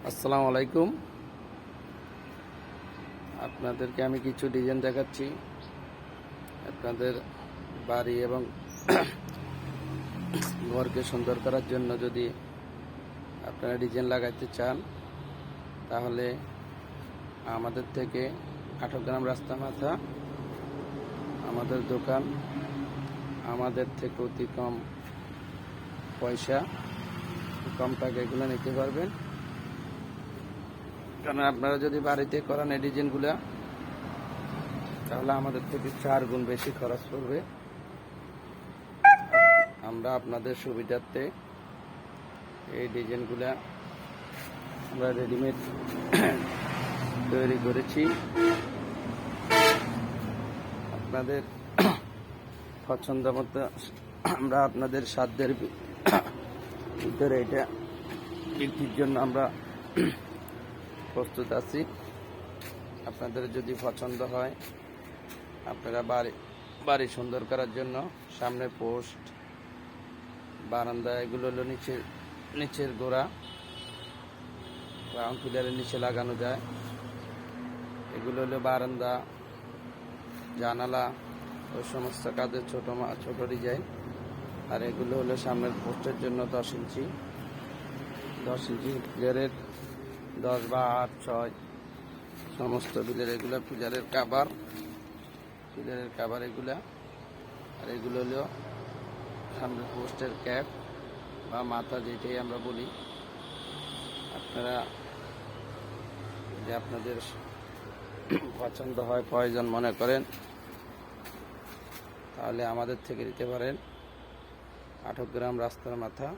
আসসালামু আলাইকুম। আপনাদেরকে আমি কিছু ডিজাইন দেখাচ্ছি। আপনাদের বাড়ি এবং ঘরকে সুন্দর করার জন্য যদি আপনারা ডিজাইন লাগাইতে চান, তাহলে আমাদের থেকে আটগ্রাম রাস্তা মাথা আমাদের দোকান। আমাদের থেকে অতি কম পয়সা, কম টাকা এগুলো নিতে পারবেন। কারণ আপনারা যদি বাড়িতে করান এই ডিজাইনগুলো, তাহলে আমাদের থেকে 4 গুণ বেশি খরচ পড়বে। আমরা আপনাদের সুবিধার্থে এই ডিজাইনগুলো আমরা রেডিমেড তৈরি করেছি। আপনাদের পছন্দ মতো আমরা আপনাদের সাধ্যের ভিতরে এটা বিক্রির জন্য আমরা প্রস্তুত আছি। আপনাদের যদি পছন্দ হয়, আপনারা বাড়ি সুন্দর করার জন্য সামনে পোস্ট, বারান্দা, এগুলো হলো নিচের গোড়া, গ্রাউন্ড পিলারের নিচে লাগানো যায়। এগুলো হলো বারান্দা, জানালা, ওই সমস্ত কাজে ছোট ডিজাইন। আর এগুলো হলো সামনের পোস্টের জন্য 10 ইঞ্চি পিলারের 10 বা 8, 6 সমস্ত পিলার। এগুলো পিলারের কাভার এগুলা। আর এগুলো হলো সামনের পোস্টের ক্যাপ বা মাথা, যেটাই আমরা বলি। আপনারা যে আপনাদের পছন্দ হয়, প্রয়োজন মনে করেন, তাহলে আমাদের থেকে নিতে পারেন। আটগ্রাম রাস্তার মাথা,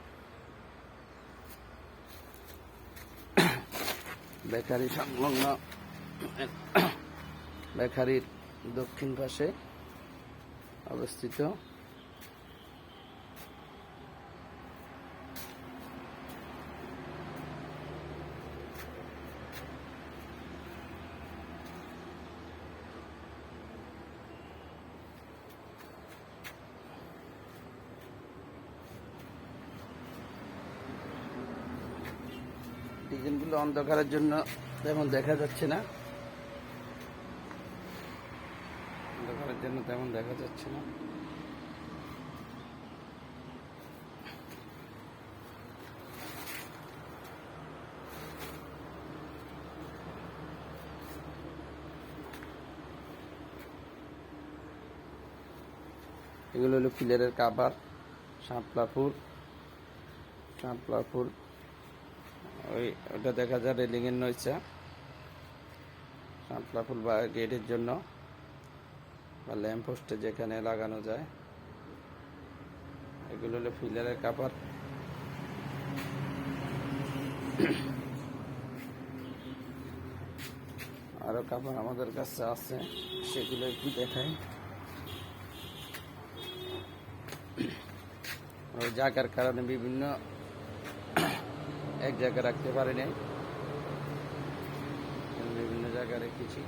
বেকারি সংলগ্ন, বেকারির দক্ষিণ পাশে অবস্থিত। ডিজাইনগুলো অন্ধকারের জন্য তেমন দেখা যাচ্ছে না, এগুলো হলো পিলারের কাভার, শাপলা ফুল, ওটা দেখা যায় রেলিংয়ের নইচা, শাপলা ফুল বা গেটের জন্য বা ল্যাম্প পোস্টে যেখানে লাগানো যায়। এগুলো হলো পিলারের কাভার। আরো কাভার আমাদের কাছে আছে, সেগুলো একটু দেখাই। ওই জায়গার কারণে বিভিন্ন এক জায়গায় রাখতে পারি নাই, বিভিন্ন জায়গায় রেখেছি।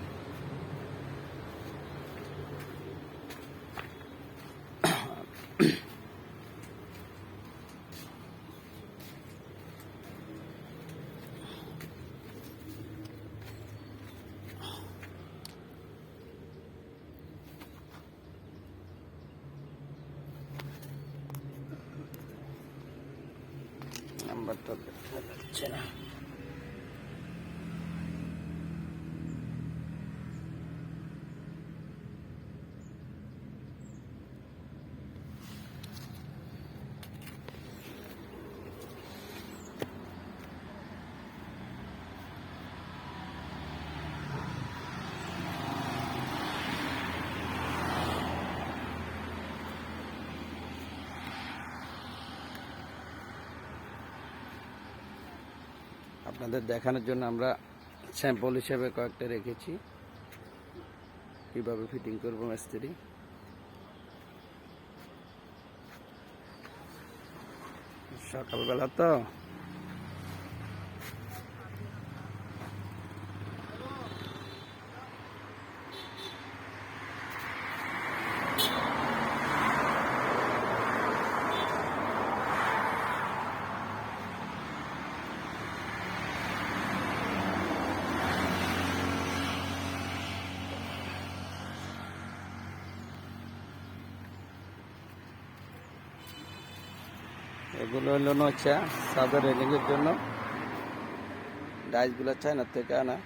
নাম্বারটা দেখা যাচ্ছে না। আপনাদের দেখানোর জন্য আমরা স্যাম্পল হিসেবে কয়েকটা রেখেছি, কিভাবে ফিটিং করবো মিস্ত্রি। সকালবেলা তো এগুলো হলো নকশা ছাদের রেলিংয়ের জন্য, ডাইসগুলো চায়নার থেকে আনা।